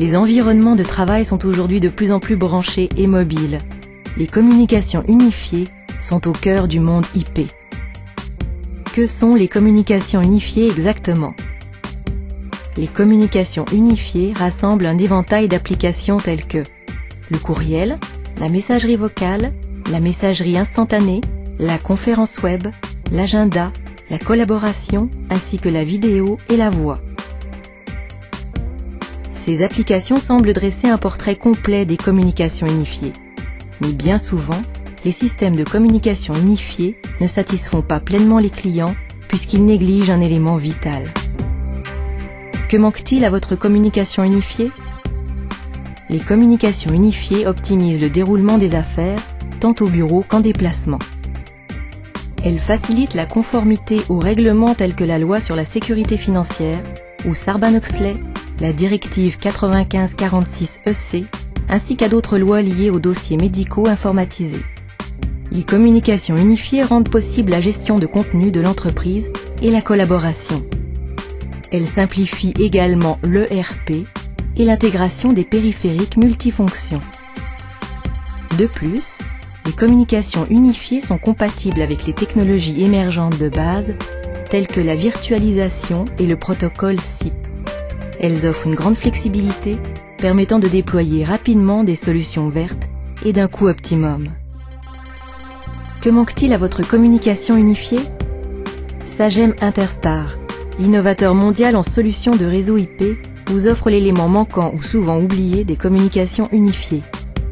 Les environnements de travail sont aujourd'hui de plus en plus branchés et mobiles. Les communications unifiées sont au cœur du monde IP. Que sont les communications unifiées exactement? Les communications unifiées rassemblent un éventail d'applications telles que le courriel, la messagerie vocale, la messagerie instantanée, la conférence web, l'agenda, la collaboration, ainsi que la vidéo et la voix. Ces applications semblent dresser un portrait complet des communications unifiées. Mais bien souvent, les systèmes de communication unifiés ne satisfont pas pleinement les clients puisqu'ils négligent un élément vital. Que manque-t-il à votre communication unifiée? Les communications unifiées optimisent le déroulement des affaires, tant au bureau qu'en déplacement. Elles facilitent la conformité aux règlements tels que la loi sur la sécurité financière ou Sarbanes-Oxley, la directive 9546/EC, ainsi qu'à d'autres lois liées aux dossiers médicaux informatisés. Les communications unifiées rendent possible la gestion de contenu de l'entreprise et la collaboration. Elles simplifient également l'ERP et l'intégration des périphériques multifonctions. De plus, les communications unifiées sont compatibles avec les technologies émergentes de base, telles que la virtualisation et le protocole SIP. Elles offrent une grande flexibilité, permettant de déployer rapidement des solutions vertes et d'un coût optimum. Que manque-t-il à votre communication unifiée? Sagem Interstar, l'innovateur mondial en solutions de réseau IP, vous offre l'élément manquant ou souvent oublié des communications unifiées.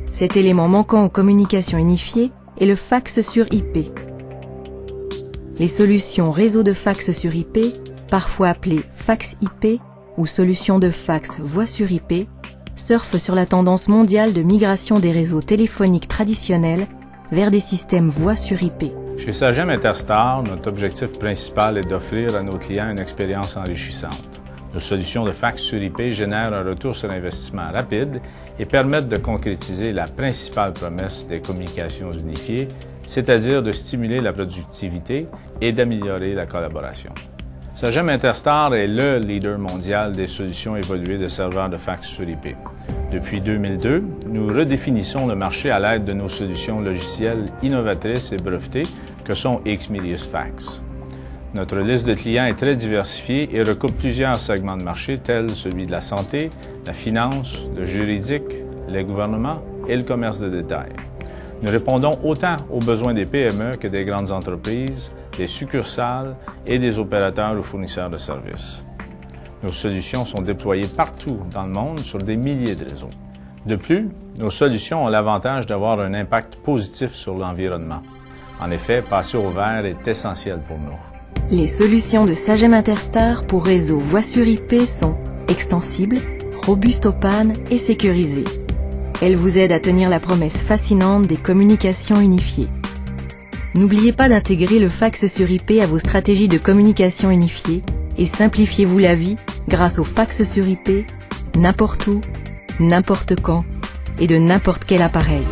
Cet élément manquant aux communications unifiées est le fax sur IP. Les solutions réseau de fax sur IP, parfois appelées fax IP ou solutions de fax voix sur IP, surfent sur la tendance mondiale de migration des réseaux téléphoniques traditionnels vers des systèmes voix sur IP. Chez Sagem Interstar, notre objectif principal est d'offrir à nos clients une expérience enrichissante. Nos solutions de fax sur IP génèrent un retour sur investissement rapide et permettent de concrétiser la principale promesse des communications unifiées, c'est-à-dire de stimuler la productivité et d'améliorer la collaboration. Sagem Interstar est le leader mondial des solutions évoluées de serveurs de fax sur IP. Depuis 2002, nous redéfinissons le marché à l'aide de nos solutions logicielles innovatrices et brevetées que sont Xmedius Fax. Notre liste de clients est très diversifiée et recoupe plusieurs segments de marché tels celui de la santé, la finance, le juridique, les gouvernements et le commerce de détail. Nous répondons autant aux besoins des PME que des grandes entreprises, des succursales et des opérateurs ou fournisseurs de services. Nos solutions sont déployées partout dans le monde sur des milliers de réseaux. De plus, nos solutions ont l'avantage d'avoir un impact positif sur l'environnement. En effet, passer au vert est essentiel pour nous. Les solutions de Sagem Interstar pour réseau voix sur IP sont extensibles, robustes aux pannes et sécurisées. Elles vous aident à tenir la promesse fascinante des communications unifiées. N'oubliez pas d'intégrer le fax sur IP à vos stratégies de communication unifiées et simplifiez-vous la vie grâce au fax sur IP, n'importe où, n'importe quand et de n'importe quel appareil.